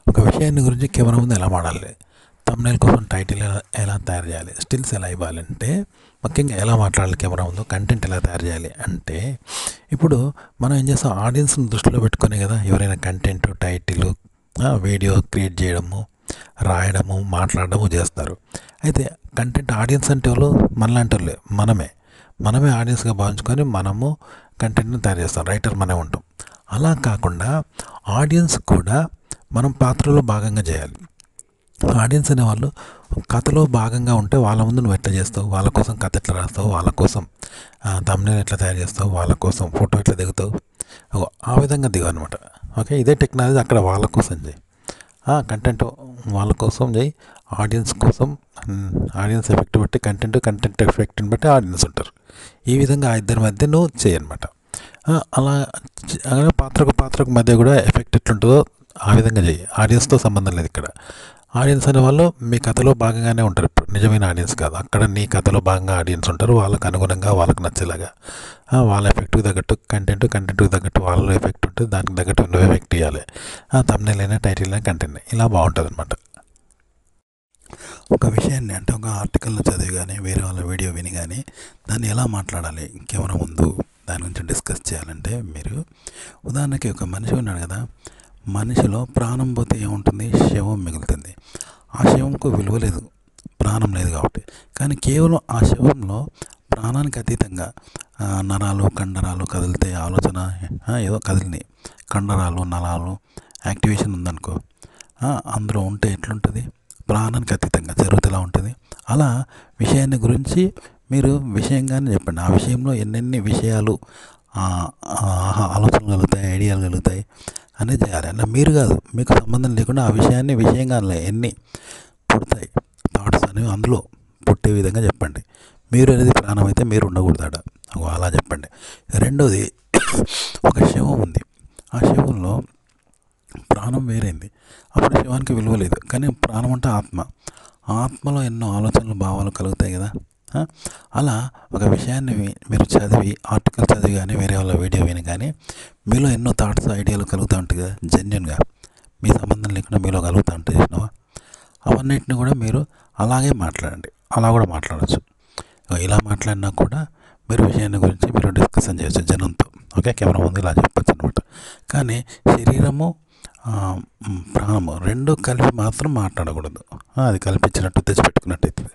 ఒక విషయాన్ని గురించి కెమెరా ముందు ఎలా వాడాలి, థంబ్నెయిల్ కోసం టైటిల్ ఎలా తయారు చేయాలి, స్టిల్స్ ఎలా ఇవ్వాలంటే, ముఖ్యంగా ఎలా మాట్లాడాలి కెమెరా ముందు, కంటెంట్ ఎలా తయారు చేయాలి అంటే, ఇప్పుడు మనం ఏం చేస్తాం, ఆడియన్స్ని దృష్టిలో పెట్టుకునే కదా ఎవరైనా కంటెంట్, టైటిల్, వీడియో క్రియేట్ చేయడము, రాయడము, మాట్లాడడము చేస్తారు. అయితే కంటెంట్ ఆడియన్స్ అంటే వాళ్ళు మనలాంటి వాళ్ళే, మనమే ఆడియన్స్గా భావించుకొని మనము కంటెంట్ని తయారు చేస్తాం, రైటర్ మనమే ఉంటాం. అలా కాకుండా ఆడియన్స్ కూడా మనం పాత్రలో భాగంగా చేయాలి. ఆడియన్స్ అనేవాళ్ళు కథలో భాగంగా ఉంటే వాళ్ళ ముందు నువ్వు ఎట్లా చేస్తావు, వాళ్ళ కోసం కథ ఎట్లా రాస్తావు, వాళ్ళ కోసం థంబ్నెయిల్ ఎట్లా తయారు చేస్తావు, వాళ్ళ కోసం ఫోటో ఎట్లా దిగుతావు, ఆ విధంగా దిగనమాట. ఓకే, ఇదే టెక్నాలజీ అక్కడ వాళ్ళ కోసం చేయి, కంటెంట్ వాళ్ళ కోసం చేయి, ఆడియన్స్ కోసం, ఆడియన్స్ ఎఫెక్ట్ బట్టి కంటెంట్ ఎఫెక్ట్ని బట్టి ఆడియన్స్ ఉంటారు. ఈ విధంగా ఆ ఇద్దరి మధ్య నువ్వు చేయనమాట. అలా పాత్రకు మధ్య కూడా ఎఫెక్ట్ ఎట్లుంటుందో ఆ విధంగా చేయి. ఆడియన్స్తో సంబంధం లేదు ఇక్కడ. ఆడియన్స్ అనే వాళ్ళు మీ కథలో భాగంగానే ఉంటారు. ఇప్పుడు నిజమైన ఆడియన్స్ కాదు, అక్కడ నీ కథలో భాగంగా ఆడియన్స్ ఉంటారు. వాళ్ళకు అనుగుణంగా, వాళ్ళకు నచ్చేలాగా, వాళ్ళ ఎఫెక్ట్కి తగ్గట్టు కంటెంట్కి తగ్గట్టు వాళ్ళ ఎఫెక్ట్ ఉంటుంది, దానికి తగ్గట్టు నువ్వు ఎఫెక్ట్ ఇవ్వాలి. థంబ్నెయిల్ అయినా, టైటిల్ అయినా, కంటెంట్ ఇలా బాగుంటుంది అనమాట. ఒక విషయాన్ని అంటే ఒక ఆర్టికల్లో చదివి కానీ, వేరే వాళ్ళ వీడియో విని కానీ దాన్ని ఎలా మాట్లాడాలి కెమెరా ముందు, దాని గురించి డిస్కస్ చేయాలంటే, మీరు ఉదాహరణకి ఒక మనిషి ఉన్నాడు కదా, మనిషిలో ప్రాణం పోతే ఏముంటుంది, శవం మిగులుతుంది. ఆ శవంకు విలువ లేదు, ప్రాణం లేదు కాబట్టి. కానీ కేవలం ఆ శవంలో ప్రాణానికి అతీతంగా నరాలు, కండరాలు కదిలితే, ఆలోచన ఏదో కదిలినాయి, కండరాలు, నరాలు యాక్టివేషన్ ఉందనుకో, అందులో ఉంటే ఎట్లుంటుంది, ప్రాణానికి అతీతంగా జరుగుతూలా ఉంటుంది. అలా విషయాన్ని గురించి మీరు విషయంగానే చెప్పండి. ఆ విషయంలో ఎన్నెన్ని విషయాలు, ఆలోచనలు కలుగుతాయి, ఐడియాలు కలుగుతాయి అనేది చేయాలి. అలా మీరు కాదు, మీకు సంబంధం లేకుండా ఆ విషయాన్ని విషయంగానే ఎన్ని పుడతాయి థాట్స్ అనేవి అందులో పుట్టే విధంగా చెప్పండి. మీరు అనేది ప్రాణం అయితే మీరు ఉండకూడదాడ, అలా చెప్పండి. రెండోది, ఒక శవం ఉంది, ఆ శవంలో ప్రాణం వేరైంది, అప్పుడు శవానికి విలువ లేదు. కానీ ప్రాణం అంటే ఆత్మలో ఎన్నో ఆలోచనలు, భావాలు కలుగుతాయి కదా. అలా ఒక విషయాన్ని మీరు చదివి, ఆర్టికల్ చదివి కానీ, వేరే వాళ్ళ వీడియో విని కానీ మీలో ఎన్నో థాట్స్, ఐడియాలు కలుగుతూ ఉంటాయి కదా, జెన్యున్గా మీ సంబంధం లేకుండా మీలో కలుగుతూ ఉంటాయి చూసినావా. అవన్నిటిని కూడా మీరు అలాగే మాట్లాడండి, అలా కూడా మాట్లాడచ్చు. ఇలా మాట్లాడినా కూడా మీరు విషయాన్ని గురించి మీరు డిస్కషన్ చేయొచ్చు జనంతో. ఓకే, కెమెరా ముందు ఇలా చెప్పచ్చు అనమాట. కానీ శరీరము, ప్రాణము రెండు కలిపి మాత్రం మాట్లాడకూడదు. అది కల్పించినట్టు తెచ్చిపెట్టుకున్నట్టు అవుతుంది.